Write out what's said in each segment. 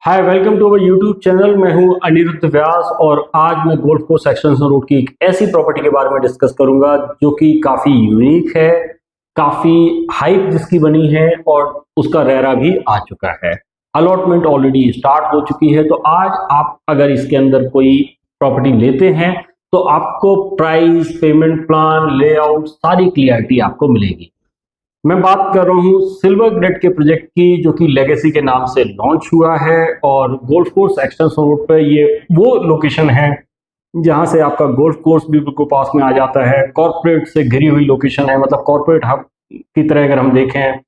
Hi, welcome to our YouTube channel. मैं हूं अनिरुद्ध व्यास और आज मैं गोल्फ कोर्स एक्सटेंशन रोड की एक ऐसी प्रॉपर्टी के बारे में डिस्कस करूंगा जो कि काफ़ी यूनिक है, काफ़ी हाइप जिसकी बनी है और उसका रेरा भी आ चुका है। अलॉटमेंट ऑलरेडी स्टार्ट हो चुकी है। तो आज आप अगर इसके अंदर कोई प्रॉपर्टी लेते हैं तो आपको प्राइस, पेमेंट प्लान, लेआउट सारी क्लियरिटी आपको मिलेगी। मैं बात कर रहा हूँ सिल्वर ग्रेड के प्रोजेक्ट की, जो कि लेगेसी के नाम से लॉन्च हुआ है और गोल्फ कोर्स एक्सटेंशन रोड पर ये वो लोकेशन है जहाँ से आपका गोल्फ कोर्स भी बिल्कुल पास में आ जाता है। कॉर्पोरेट से घिरी हुई लोकेशन है, मतलब कॉर्पोरेट हब की तरह अगर हम देखें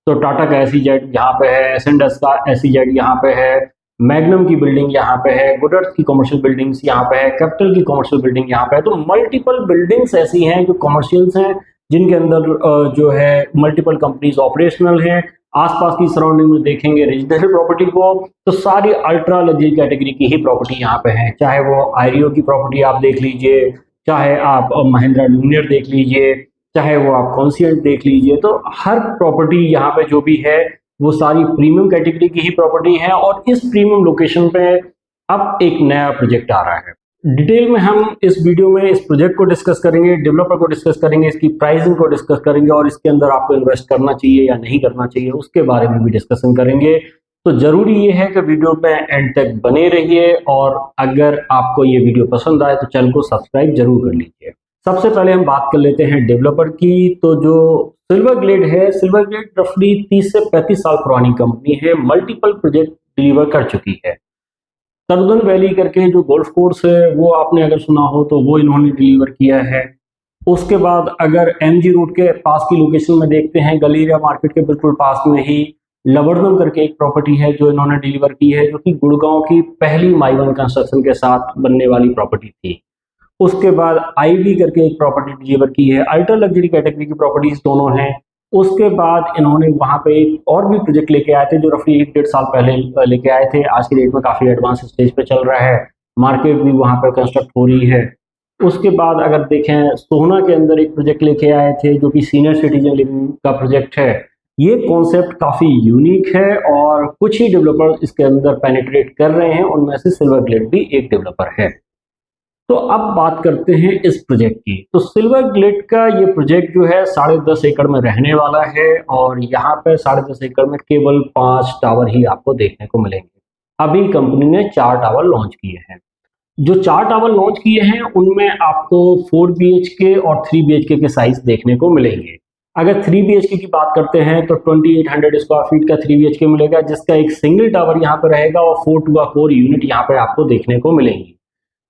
तो टाटा का एसीजेड यहाँ पे है, एसेंडस का एसीजेड यहाँ पे है, मैग्नम की बिल्डिंग यहाँ पे है, गुडर्थ की कमर्शियल बिल्डिंग्स यहाँ पे है, कैपिटल की कमर्शियल बिल्डिंग यहाँ पे है। तो मल्टीपल बिल्डिंग्स ऐसी हैं जो कमर्शियल्स हैं, जिनके अंदर जो है मल्टीपल कंपनीज ऑपरेशनल हैं। आसपास की सराउंडिंग में देखेंगे रेजिडेंशियल प्रॉपर्टी को तो सारी अल्ट्रा लग्जरी कैटेगरी की ही प्रॉपर्टी यहाँ पे है। चाहे वो आईरियो की प्रॉपर्टी आप देख लीजिए, चाहे आप महिंद्रा लूनियर देख लीजिए, चाहे वो आप कॉन्सियंट देख लीजिए, तो हर प्रॉपर्टी यहाँ पे जो भी है वो सारी प्रीमियम कैटेगरी की ही प्रॉपर्टी है। और इस प्रीमियम लोकेशन पे अब एक नया प्रोजेक्ट आ रहा है। डिटेल में हम इस वीडियो में इस प्रोजेक्ट को डिस्कस करेंगे, डेवलपर को डिस्कस करेंगे, इसकी प्राइसिंग को डिस्कस करेंगे और इसके अंदर आपको इन्वेस्ट करना चाहिए या नहीं करना चाहिए उसके बारे में भी डिस्कशन करेंगे। तो जरूरी ये है कि वीडियो में एंड तक बने रहिए और अगर आपको ये वीडियो पसंद आए तो चैनल को सब्सक्राइब जरूर कर लीजिए। सबसे पहले हम बात कर लेते हैं डेवलपर की। तो जो सिल्वर ग्लेड है, सिल्वर ग्लेड रफली 30 से 35 साल पुरानी कंपनी है, मल्टीपल प्रोजेक्ट डिलीवर कर चुकी है। तर्दन वैली करके जो गोल्फ कोर्स है वो आपने अगर सुना हो तो वो इन्होंने डिलीवर किया है। उसके बाद अगर एमजी रोड के पास की लोकेशन में देखते हैं, गलीरिया मार्केट के बिल्कुल पास में ही लवर्नम करके एक प्रॉपर्टी है जो इन्होंने डिलीवर की है, जो कि गुड़गांव की पहली माइवन कंस्ट्रक्शन के साथ बनने वाली प्रॉपर्टी थी। उसके बाद आईवी करके एक प्रॉपर्टी डिलीवर की है। अल्ट्रा लग्जरी कैटेगरी की प्रॉपर्टीज दोनों हैं। उसके बाद इन्होंने वहां पे एक और भी प्रोजेक्ट लेके आए थे जो रफली 1-1.5 साल पहले लेके आए थे। आज की डेट में काफी एडवांस स्टेज पे चल रहा है, मार्केट भी वहां पर कंस्ट्रक्ट हो रही है। उसके बाद अगर देखें, सोहना के अंदर एक प्रोजेक्ट लेके आए थे जो कि सीनियर सिटीजन लिविंग का प्रोजेक्ट है। ये कॉन्सेप्ट काफी यूनिक है और कुछ ही डेवलपर इसके अंदर पेनिट्रेट कर रहे हैं, उनमें से सिल्वर ग्लेड भी एक डेवलपर है। तो अब बात करते हैं इस प्रोजेक्ट की। तो सिल्वर ग्लेड का ये प्रोजेक्ट जो है 10.5 एकड़ में रहने वाला है और यहाँ पे 10.5 एकड़ में केवल 5 टावर ही आपको देखने को मिलेंगे। अभी कंपनी ने 4 टावर लॉन्च किए हैं। जो 4 टावर लॉन्च किए हैं उनमें आपको 4 BHK और 3 BHK के साइज देखने को मिलेंगे। अगर 3 BHK की बात करते हैं तो 2800 स्क्वायर फीट का 3 BHK मिलेगा, जिसका एक सिंगल टावर यहाँ पे रहेगा और 4 टू कोर यूनिट यहाँ पे आपको देखने को मिलेंगी।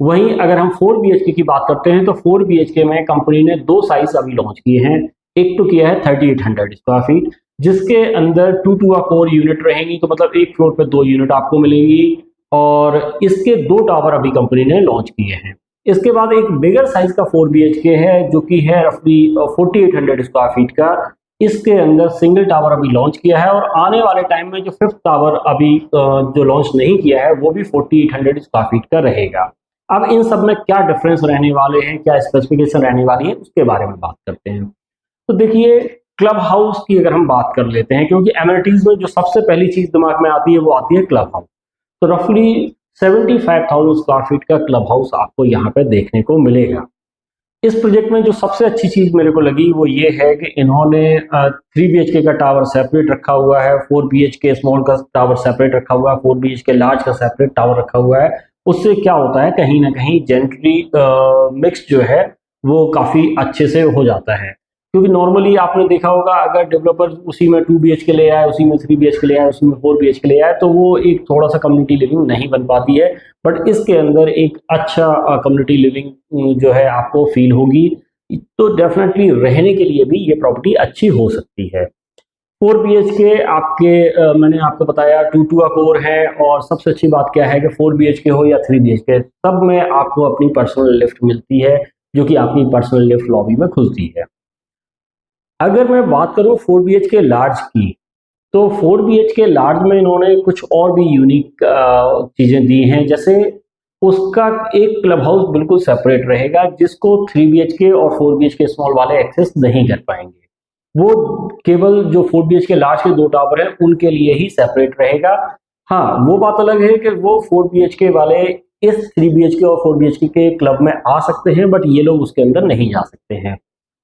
वहीं अगर हम 4 BHK की बात करते हैं तो 4 BHK में कंपनी ने 2 साइज अभी लॉन्च किए हैं। एक तो किया है 3800 स्क्वायर फीट, जिसके अंदर 2 कोर यूनिट रहेंगी, तो मतलब एक फ्लोर पे 2 यूनिट आपको मिलेंगी और इसके 2 टावर अभी कंपनी ने लॉन्च किए हैं। इसके बाद एक बिगर साइज का 4 BHK है जो कि है रफली 4800 स्क्वायर फीट का। इसके अंदर सिंगल टावर अभी लॉन्च किया है और आने वाले टाइम में जो 5th टावर अभी जो लॉन्च नहीं किया है वो भी 4800 स्क्वायर फीट का रहेगा। अब इन सब में क्या डिफरेंस रहने वाले हैं, क्या स्पेसिफिकेशन रहने वाली है, उसके बारे में बात करते हैं। तो देखिए, क्लब हाउस की अगर हम बात कर लेते हैं, क्योंकि एमिनिटीज में जो सबसे पहली चीज दिमाग में आती है वो आती है क्लब हाउस। तो रफली 75,000 स्क्वायर फीट का क्लब हाउस आपको यहाँ पे देखने को मिलेगा। इस प्रोजेक्ट में जो सबसे अच्छी चीज मेरे को लगी वो ये है कि इन्होंने 3 BHK का टावर सेपरेट रखा हुआ है, 4 BHK स्मॉल का टावर सेपरेट रखा हुआ है, 4 BHK लार्ज का सेपरेट टावर रखा हुआ है। उससे क्या होता है, कहीं ना कहीं जेंटली मिक्स जो है वो काफी अच्छे से हो जाता है। क्योंकि नॉर्मली आपने देखा होगा, अगर डेवलपर उसी में 2 BHK ले आए, उसी में 3 BHK ले आए, उसी में 4 BHK ले आए, तो वो एक थोड़ा सा कम्युनिटी लिविंग नहीं बन पाती है। बट इसके अंदर एक अच्छा कम्युनिटी लिविंग जो है आपको फील होगी। तो डेफिनेटली रहने के लिए भी ये प्रॉपर्टी अच्छी हो सकती है। 4 BHK आपके मैंने आपको बताया 2 कोर है और सबसे अच्छी बात क्या है कि 4 BHK हो या 3 BHK, सब में आपको अपनी पर्सनल लिफ्ट मिलती है जो कि आपकी पर्सनल लिफ्ट लॉबी में खुलती है। अगर मैं बात करूं 4 BHK लार्ज की, तो 4 BHK लार्ज में इन्होंने कुछ और भी यूनिक चीज़ें दी हैं। जैसे उसका एक क्लब हाउस बिल्कुल सेपरेट रहेगा, जिसको 3 BHK और 4 BHK स्मॉल वाले एक्सेस नहीं कर पाएंगे। वो केवल जो 4 BHK लार्ज के 2 टावर हैं उनके लिए ही सेपरेट रहेगा। हाँ, वो बात अलग है कि वो 4 BHK वाले इस 3 BHK और 4 BHK के क्लब में आ सकते हैं, बट ये लोग उसके अंदर नहीं जा सकते हैं।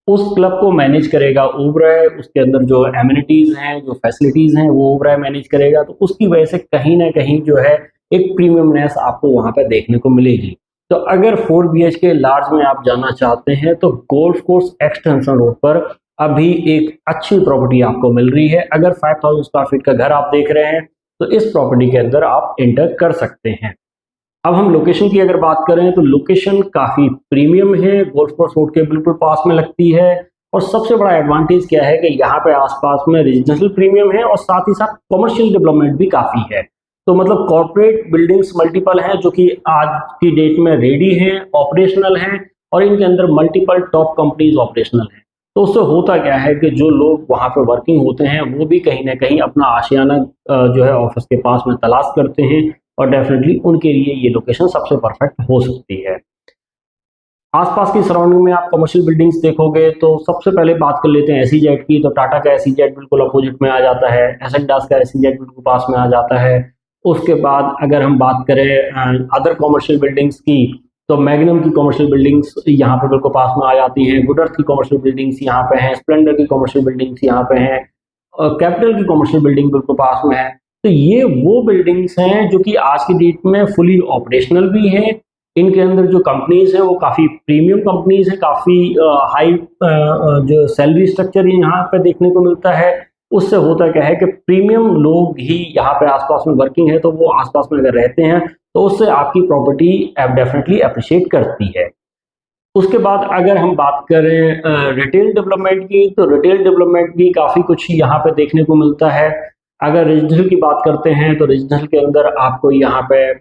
उस क्लब को मैनेज करेगा ओबराय, उसके अंदर जो एमिनिटीज हैं, जो फैसिलिटीज हैं, वो ओबराय मैनेज करेगा, तो उसकी वजह से कहीं ना कहीं जो है एक प्रीमियमनेस आपको वहां पे देखने को मिलेगी। तो अगर 4 BHK लार्ज में आप जाना चाहते हैं तो गोल्फ कोर्स एक्सटेंशन रोड पर अभी एक अच्छी प्रॉपर्टी आपको मिल रही है। अगर 5000 स्क्वायर फीट का घर आप देख रहे हैं तो इस प्रॉपर्टी के अंदर आप एंटर कर सकते हैं। अब हम लोकेशन की अगर बात करें तो लोकेशन काफ़ी प्रीमियम है, गोल्फ कोर्स रोड के बिल्कुल पास में लगती है। और सबसे बड़ा एडवांटेज क्या है कि यहाँ पे आसपास में रेजिडेंशियल प्रीमियम है और साथ ही साथ कमर्शियल डेवलपमेंट भी काफ़ी है। तो मतलब कॉर्पोरेट बिल्डिंग्स मल्टीपल हैं जो कि आज की डेट में रेडी हैं, ऑपरेशनल हैं, और इनके अंदर मल्टीपल टॉप कंपनीज ऑपरेशनल हैं। तो उससे होता क्या है कि जो लोग वहाँ पे वर्किंग होते हैं वो भी कहीं ना कहीं अपना आशियाना जो है ऑफिस के पास में तलाश करते हैं, और डेफिनेटली उनके लिए ये लोकेशन सबसे परफेक्ट हो सकती है। आसपास की सराउंडिंग में आप कमर्शियल बिल्डिंग्स देखोगे तो सबसे पहले बात कर लेते हैं एसीजेड की। तो टाटा का एसीजेड बिल्कुल अपोजिट में आ जाता है, एसेडास का एसीजेड बिल्कुल पास में आ जाता है। उसके बाद अगर हम बात करें अदर कमर्शियल बिल्डिंग्स की, तो मैग्नम की कमर्शियल बिल्डिंग्स यहाँ पे बिल्कुल पास में आ जाती हैं, गुडर्थ की कमर्शियल बिल्डिंग्स यहाँ पे हैं, स्प्लेंडर की कमर्शियल बिल्डिंग्स यहाँ पे हैं, कैपिटल की कमर्शियल बिल्डिंग बिल्कुल पास में है। तो ये वो बिल्डिंग्स हैं जो कि आज की डेट में फुली ऑपरेशनल भी हैं। इनके अंदर जो कंपनीज हैं वो काफ़ी प्रीमियम कंपनीज हैं, काफ़ी हाई जो सैलरी स्ट्रक्चर यहाँ पे देखने को मिलता है। उससे होता क्या है कि प्रीमियम लोग ही यहाँ पे आसपास में वर्किंग है, तो वो आसपास में अगर रहते हैं तो उससे आपकी प्रॉपर्टी डेफिनेटली अप्रिशिएट करती है। उसके बाद अगर हम बात करें रिटेल डेवलपमेंट की, तो रिटेल डेवलपमेंट भी काफ़ी कुछ यहाँ पे देखने को मिलता है। अगर रेजिडेंशियल की बात करते हैं तो रेजिडेंशियल के अंदर आपको यहाँ पे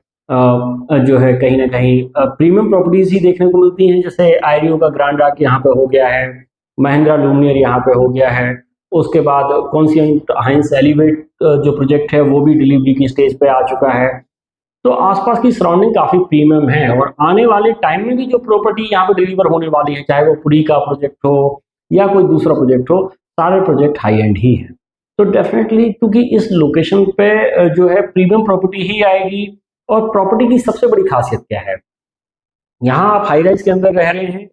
जो है कहीं ना कहीं प्रीमियम प्रॉपर्टीज ही देखने को मिलती हैं, जैसे आईरियो का ग्रैंड आर्क यहाँ पे हो गया है, महिंद्रा लुमियर यहाँ पे हो गया है। उसके बाद कॉन्शियंट हाइंस एलिवेट जो प्रोजेक्ट है वो भी डिलीवरी की स्टेज पे आ चुका है। तो आसपास की सराउंडिंग काफी प्रीमियम है, और आने वाले टाइम में भी जो प्रॉपर्टी यहाँ पे डिलीवर होने वाली है, चाहे वो पुरी का प्रोजेक्ट हो या कोई दूसरा प्रोजेक्ट हो, सारे प्रोजेक्ट हाई एंड ही हैं। तो डेफिनेटली क्योंकि इस लोकेशन पे जो है प्रीमियम प्रॉपर्टी ही आएगी। और प्रॉपर्टी की सबसे बड़ी खासियत क्या है, यहाँ आप हाई राइज के अंदर रह रहे हैं,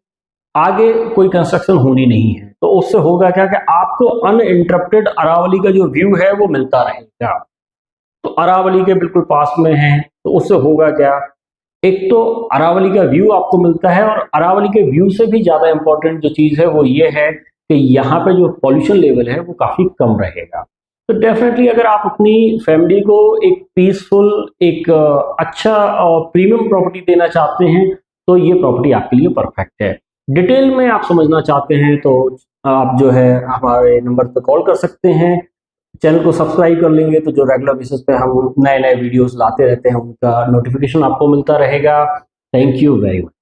आगे कोई कंस्ट्रक्शन होनी नहीं है, तो उससे होगा क्या कि आपको अनइंटरप्टेड अरावली का जो व्यू है वो मिलता रहेगा। तो अरावली के बिल्कुल पास में है, तो उससे होगा क्या, एक तो अरावली का व्यू आपको मिलता है, और अरावली के व्यू से भी ज़्यादा इंपॉर्टेंट जो चीज़ है वो ये है कि यहाँ पे जो पॉल्यूशन लेवल है वो काफ़ी कम रहेगा। तो डेफिनेटली अगर आप अपनी फैमिली को एक पीसफुल, एक अच्छा और प्रीमियम प्रॉपर्टी देना चाहते हैं तो ये प्रॉपर्टी आपके लिए परफेक्ट है। डिटेल में आप समझना चाहते हैं तो आप जो है हमारे नंबर पर कॉल कर सकते हैं। चैनल को सब्सक्राइब कर लेंगे तो जो रेगुलर बेसिस पे हम नए नए वीडियोस लाते रहते हैं उनका नोटिफिकेशन आपको मिलता रहेगा। Thank you very much.